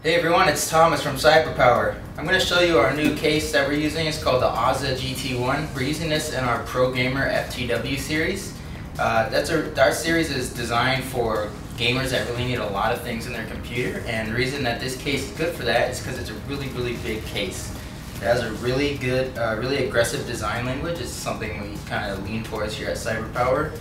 Hey everyone, it's Thomas from CyberPower. I'm going to show you our new case that we're using. It's called the AZZA GT1. We're using this in our Pro Gamer FTW series. Our series is designed for gamers that really need a lot of things in their computer, and the reason that this case is good for that is because it's a really big case. It has a really good, really aggressive design language. It's something we kind of lean towards here at CyberPower.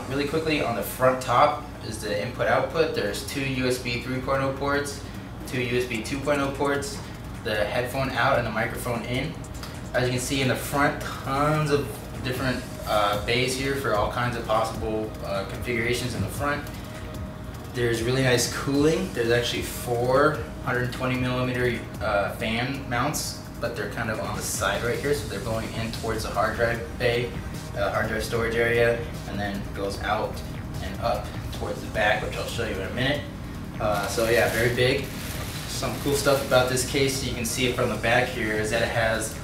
Really quickly, on the front top is the input-output. There's two USB 3.0 ports, two USB 2.0 ports, the headphone out and the microphone in. As you can see in the front, tons of different bays here for all kinds of possible configurations in the front. There's really nice cooling. There's actually four 120 millimeter fan mounts, but they're kind of on the side right here, so they're going in towards the hard drive bay, hard drive storage area, and then goes out and up towards the back, which I'll show you in a minute. So yeah, very big. Some cool stuff about this case, you can see it from the back here, is that it has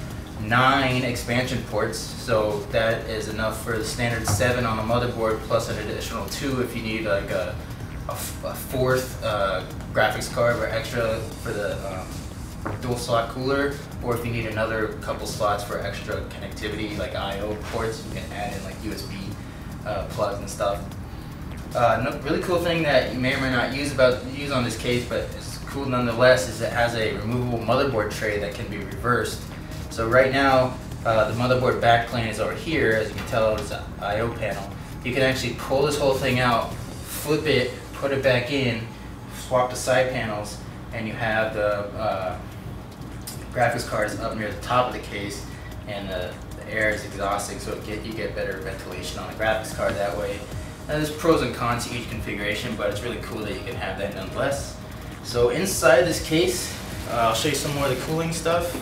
9 expansion ports. So that is enough for the standard 7 on the motherboard, plus an additional 2 if you need like a fourth graphics card or extra for the dual slot cooler, or if you need another couple slots for extra connectivity like I/O ports, you can add in like USB plugs and stuff. Really cool thing that you may or may not use on this case, but it's cool nonetheless, is it has a removable motherboard tray that can be reversed. So right now the motherboard backplane is over here. As you can tell, it's an I/O panel. You can actually pull this whole thing out, flip it, put it back in, swap the side panels, and you have the graphics cards up near the top of the case, and the air is exhausting, so you get better ventilation on the graphics card that way. And there's pros and cons to each configuration, but it's really cool that you can have that nonetheless. So inside this case, I'll show you some more of the cooling stuff.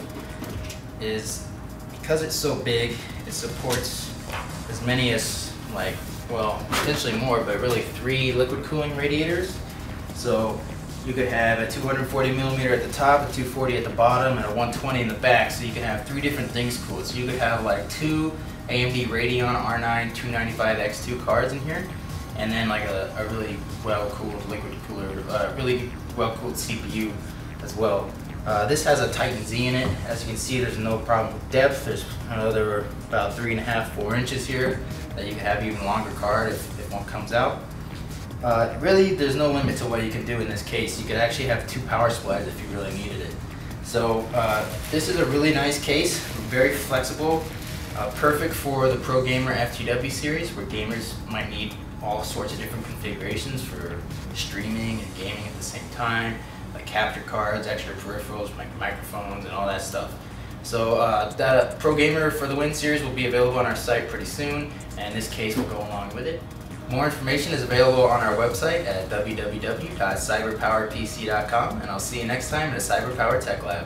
Because it's so big, it supports as many as potentially more, but really 3 liquid cooling radiators. So you could have a 240 millimeter at the top, a 240 at the bottom, and a 120 in the back. So you can have 3 different things cooled. So you could have like 2 AMD Radeon R9 295X2 cards in here, and then like a really well-cooled liquid cooler, really well-cooled CPU as well. This has a Titan Z in it. As you can see, there's no problem with depth. There's another about 3.5–4 inches here that you can have even longer card if one comes out. Really, there's no limit to what you can do in this case. You could actually have 2 power supplies if you really needed it. So this is a really nice case, very flexible, perfect for the Pro Gamer FTW series, where gamers might need all sorts of different configurations for streaming and gaming at the same time, like capture cards, extra peripherals, microphones, and all that stuff. So that Pro Gamer for the Win series will be available on our site pretty soon, and this case will go along with it. More information is available on our website at www.cyberpowerpc.com, and I'll see you next time in the CyberPower Tech Lab.